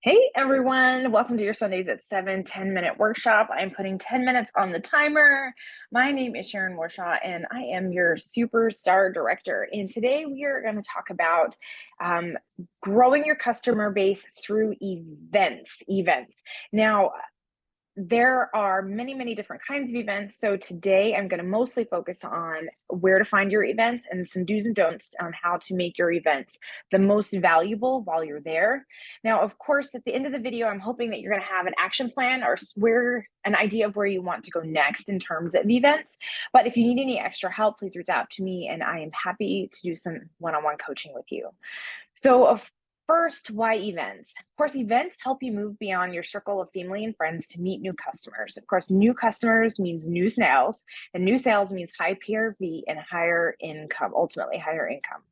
Hey everyone, welcome to your Sundays at 7 10-minute workshop. I'm putting 10 minutes on the timer. My name is Sharon Warshaw and I am your superstar director. And today we are going to talk about growing your customer base through events. Now, there are many different kinds of events. So today I'm going to mostly focus on where to find your events and some do's and don'ts on how to make your events the most valuable while you're there. Now, of course, at the end of the video, I'm hoping that you're going to have an action plan or an idea of where you want to go next in terms of events. But if you need any extra help, please reach out to me and I am happy to do some one-on-one coaching with you. So, first, why events? Of course, events help you move beyond your circle of family and friends to meet new customers. Of course, new customers means new sales, and new sales means high PRV and higher income, ultimately higher income.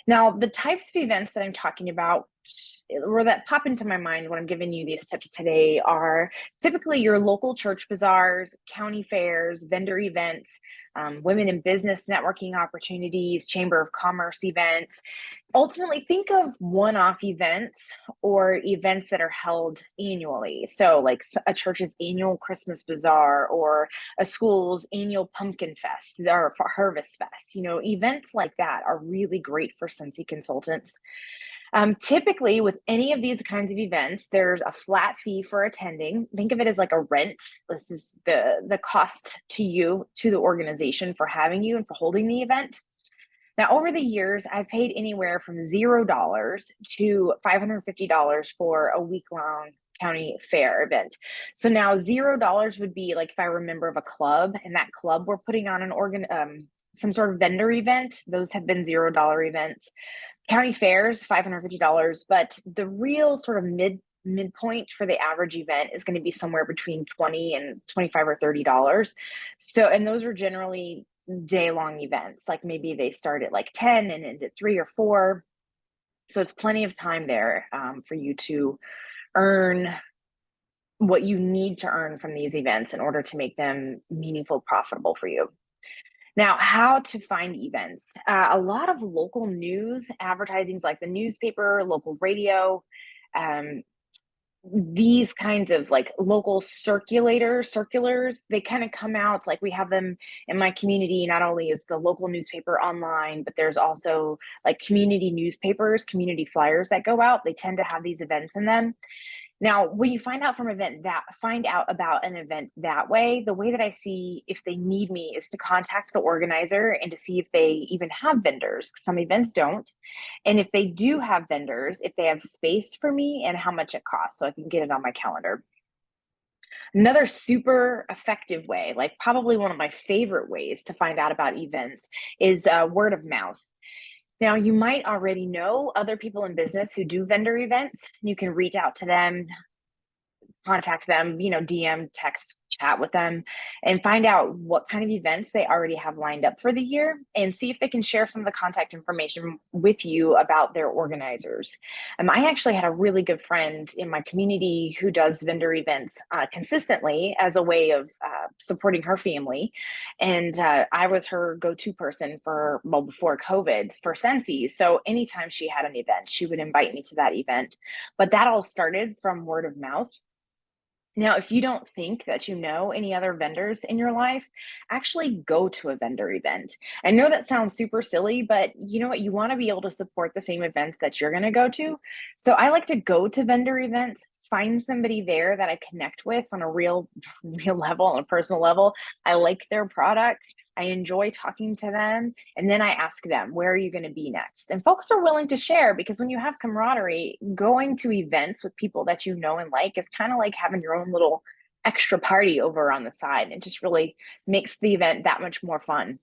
Now, the types of events that I'm talking about or that pop into my mind when I'm giving you these tips today are typically your local church bazaars, county fairs, vendor events, women in business networking opportunities, chamber of commerce events. Ultimately, think of one-off events or events that are held annually. So like a church's annual Christmas bazaar or a school's annual pumpkin fest or for harvest fest. Events like that are really great for Scentsy consultants. Typically, with any of these kinds of events, there's a flat fee for attending. Think of it as like a rent. This is the cost to you, to the organization for having you and for holding the event. Now, over the years, I've paid anywhere from $0 to $550 for a week-long county fair event. So now $0 would be like if I were a member of a club and that club were putting on some sort of vendor event. Those have been $0 events. County fairs, $550, but the real sort of midpoint for the average event is going to be somewhere between 20 and 25 or $30. So, and those are generally day-long events. Like maybe they start at like 10 and end at 3 or 4. So it's plenty of time there for you to earn what you need to earn from these events in order to make them meaningful, profitable for you. Now, how to find events. A lot of local news, advertisings like the newspaper, local radio, um, these kinds of like local circulars, they kind of come out like we have them in my community. Not only is the local newspaper online, but there's also like community newspapers, community flyers that go out. They tend to have these events in them. Now, when you find out about an event that way, the way that I see if they need me is to contact the organizer and to see if they even have vendors. Some events don't. And if they do have vendors, if they have space for me and how much it costs so I can get it on my calendar. Another super effective way, like probably one of my favorite ways to find out about events, is word of mouth. Now, you might already know other people in business who do vendor events. You can reach out to them, contact them, DM, text, chat with them, and find out what kind of events they already have lined up for the year and see if they can share some of the contact information with you about their organizers. I actually had a really good friend in my community who does vendor events consistently as a way of supporting her family. And I was her go-to person before COVID for Scentsy. So anytime she had an event, she would invite me to that event. But that all started from word of mouth. Now, if you don't think that you know any other vendors in your life, actually go to a vendor event. I know that sounds super silly, but you know what? You want to be able to support the same events that you're going to go to. So I like to go to vendor events, find somebody there that I connect with on a real level, on a personal level. I like their products. I enjoy talking to them. And then I ask them, where are you going to be next? And folks are willing to share because when you have camaraderie, going to events with people that you know and like is kind of like having your own little extra party over on the side. It just really makes the event that much more fun.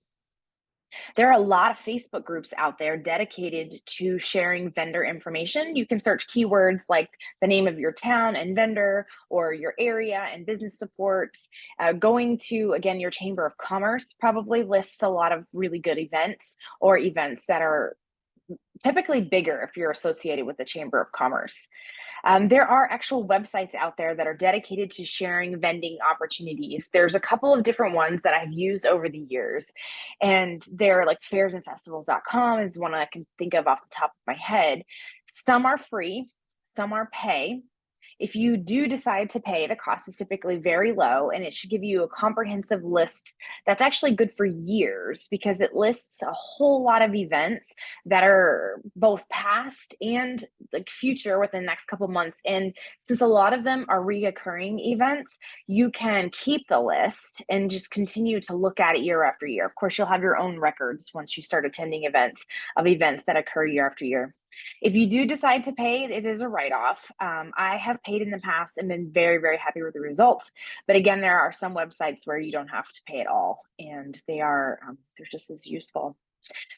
There are a lot of Facebook groups out there dedicated to sharing vendor information. You can search keywords like the name of your town and vendor or your area and business supports. Going to, again, your Chamber of Commerce probably lists a lot of really good events or events that are typically bigger if you're associated with the Chamber of Commerce. There are actual websites out there that are dedicated to sharing vending opportunities. There's a couple of different ones that I've used over the years, and they're like fairsandfestivals.com is the one I can think of off the top of my head. Some are free. some are pay. If you do decide to pay, the cost is typically very low, and it should give you a comprehensive list that's actually good for years because it lists a whole lot of events that are both past and like future within the next couple months. And since a lot of them are reoccurring events, you can keep the list and just continue to look at it year after year. Of course, you'll have your own records once you start attending events that occur year after year. If you do decide to pay, it is a write-off. I have paid in the past and been very, very happy with the results. But again, there are some websites where you don't have to pay at all, and they're just as useful.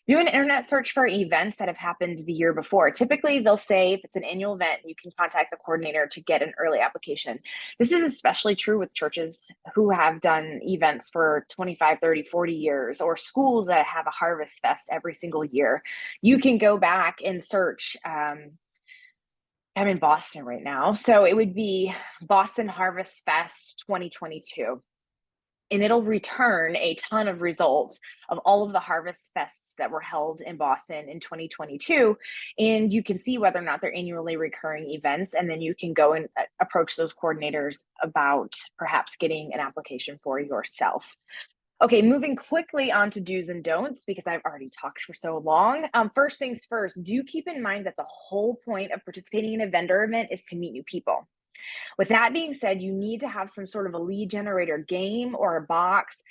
Do an internet search for events that have happened the year before. Typically, they'll say if it's an annual event, you can contact the coordinator to get an early application. This is especially true with churches who have done events for 25, 30, 40 years, or schools that have a harvest fest every single year. You can go back and search. I'm in Boston right now, so it would be Boston Harvest Fest 2022. And it'll return a ton of results of all of the harvest fests that were held in Boston in 2022. And you can see whether or not they're annually recurring events. And then you can go and approach those coordinators about perhaps getting an application for yourself. Okay, moving quickly on to do's and don'ts because I've already talked for so long. First things first, do keep in mind that the whole point of participating in a vendor event is to meet new people. With that being said, you need to have some sort of a lead generator game or a box,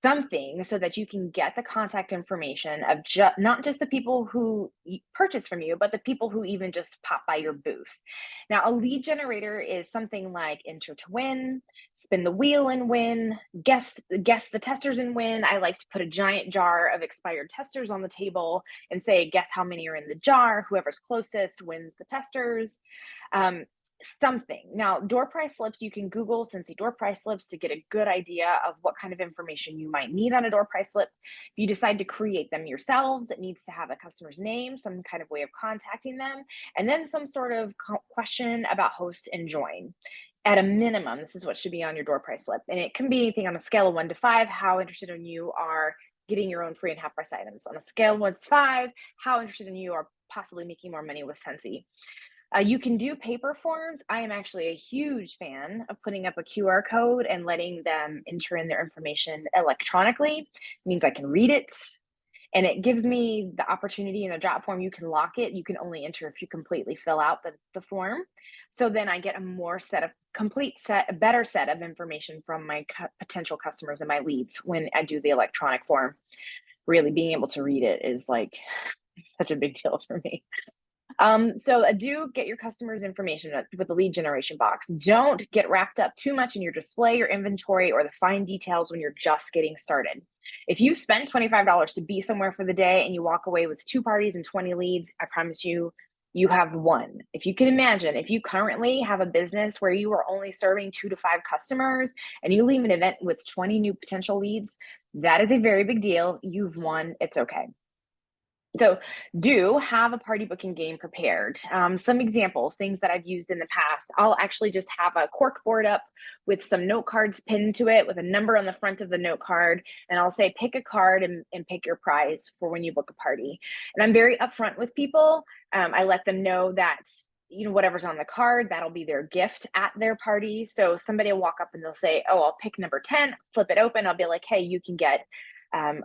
something so that you can get the contact information of not just the people who purchase from you, but the people who even just pop by your booth. Now, a lead generator is something like enter to win, spin the wheel and win, guess the testers and win. I like to put a giant jar of expired testers on the table and say, guess how many are in the jar. Whoever's closest wins the testers. Something. Now, door price slips, you can Google Scentsy door price slips to get a good idea of what kind of information you might need on a door price slip. If you decide to create them yourselves, it needs to have a customer's name, some kind of way of contacting them, and then some sort of question about host and join. At a minimum, this is what should be on your door price slip. And it can be anything on a scale of 1 to 5, how interested in you are getting your own free and half price items. On a scale of 1 to 5, how interested in you are possibly making more money with Scentsy. You can do paper forms. I am actually a huge fan of putting up a QR code and letting them enter in their information electronically. It means I can read it, and it gives me the opportunity in a drop form. You can lock it. You can only enter if you completely fill out the form. So then I get a better set of information from my potential customers and my leads when I do the electronic form. Really being able to read it is like such a big deal for me. So do get your customers' information with the lead generation box. Don't get wrapped up too much in your display, your inventory, or the fine details when you're just getting started. If you spend $25 to be somewhere for the day and you walk away with 2 parties and 20 leads, I promise you, you have won. If you can imagine, if you currently have a business where you are only serving 2 to 5 customers and you leave an event with 20 new potential leads, that is a very big deal. You've won. It's okay. So do have a party booking game prepared. Some examples, things that I've used in the past. I'll actually just have a cork board up with some note cards pinned to it with a number on the front of the note card. And I'll say, pick a card and pick your prize for when you book a party. And I'm very upfront with people. I let them know that whatever's on the card, that'll be their gift at their party. So somebody will walk up and they'll say, oh, I'll pick number 10, flip it open. I'll be like, hey, you can get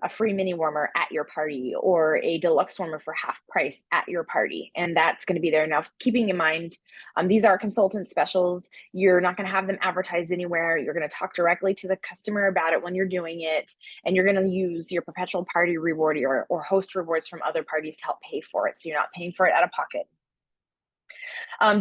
a free mini warmer at your party or a deluxe warmer for half price at your party. And that's going to be there. Now, keeping in mind, these are consultant specials. You're not going to have them advertised anywhere. You're going to talk directly to the customer about it when you're doing it. And you're going to use your perpetual party reward or host rewards from other parties to help pay for it. So you're not paying for it out of pocket.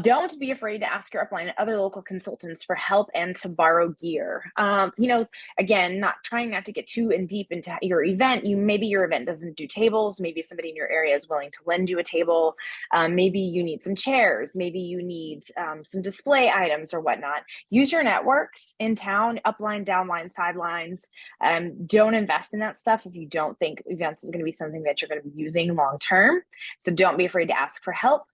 Don't be afraid to ask your upline and other local consultants for help and to borrow gear. Again, trying not to get too in deep into your event. Maybe your event doesn't do tables. Maybe somebody in your area is willing to lend you a table. Maybe you need some chairs. Maybe you need some display items or whatnot. Use your networks in town, upline, downline, sidelines. Don't invest in that stuff if you don't think events is going to be something that you're going to be using long term. So don't be afraid to ask for help.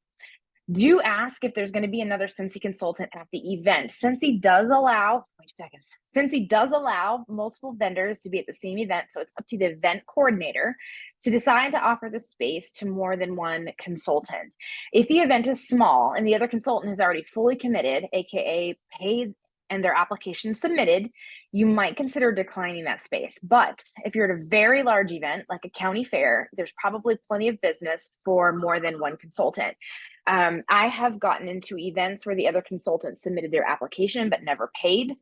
Do ask if there's going to be another Scentsy consultant at the event. Scentsy does allow, wait 2 seconds. Scentsy does allow multiple vendors to be at the same event, so it's up to the event coordinator to decide to offer the space to more than one consultant. If the event is small and the other consultant is already fully committed, aka paid and their application submitted, you might consider declining that space. But if you're at a very large event like a county fair, there's probably plenty of business for more than one consultant. I have gotten into events where the other consultant submitted their application but never paid.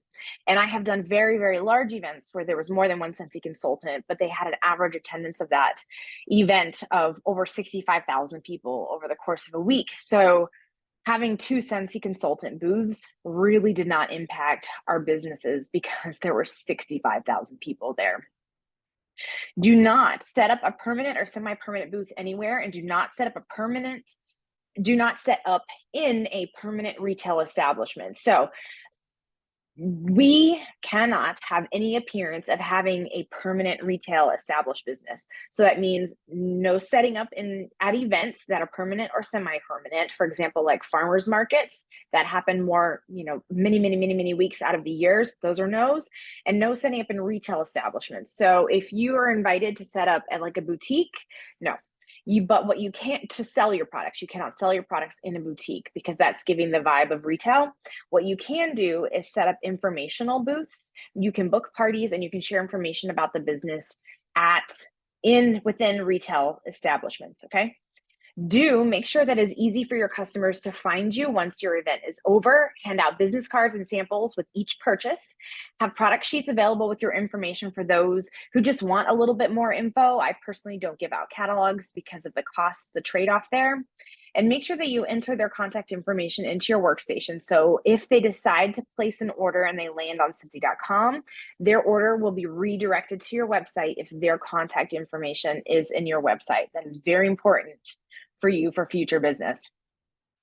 And I have done very, very large events where there was more than one Scentsy consultant, but they had an average attendance of that event of over 65,000 people over the course of a week. So having two Scentsy consultant booths really did not impact our businesses because there were 65,000 people there. Do not set up a permanent or semi-permanent booth anywhere, and do not set up in a permanent retail establishment. So we cannot have any appearance of having a permanent retail established business. So that means no setting up at events that are permanent or semi-permanent. For example, like farmers markets that happen more, many weeks out of the years. Those are no's, and no setting up in retail establishments. So if you are invited to set up at like a boutique, no. But what you can't to sell your products, you cannot sell your products in a boutique because that's giving the vibe of retail. What you can do is set up informational booths. You can book parties and you can share information about the business within retail establishments. Okay. Do make sure that it's easy for your customers to find you once your event is over. Hand out business cards and samples with each purchase. Have product sheets available with your information for those who just want a little bit more info. I personally don't give out catalogs because of the cost, the trade-off there. And make sure that you enter their contact information into your workstation. So if they decide to place an order and they land on Scentsy.com, their order will be redirected to your website if their contact information is in your website. That is very important for you for future business.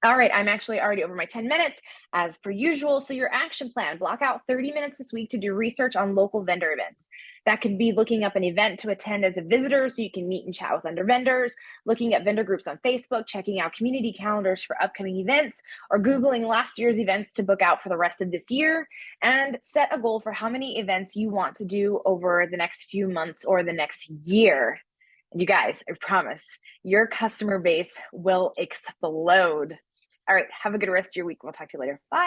All right, I'm actually already over my 10 minutes as per usual. So your action plan, block out 30 minutes this week to do research on local vendor events. That could be looking up an event to attend as a visitor so you can meet and chat with other vendors, looking at vendor groups on Facebook, checking out community calendars for upcoming events, or Googling last year's events to book out for the rest of this year, and set a goal for how many events you want to do over the next few months or the next year. And you guys, I promise, your customer base will explode. All right, have a good rest of your week. We'll talk to you later. Bye.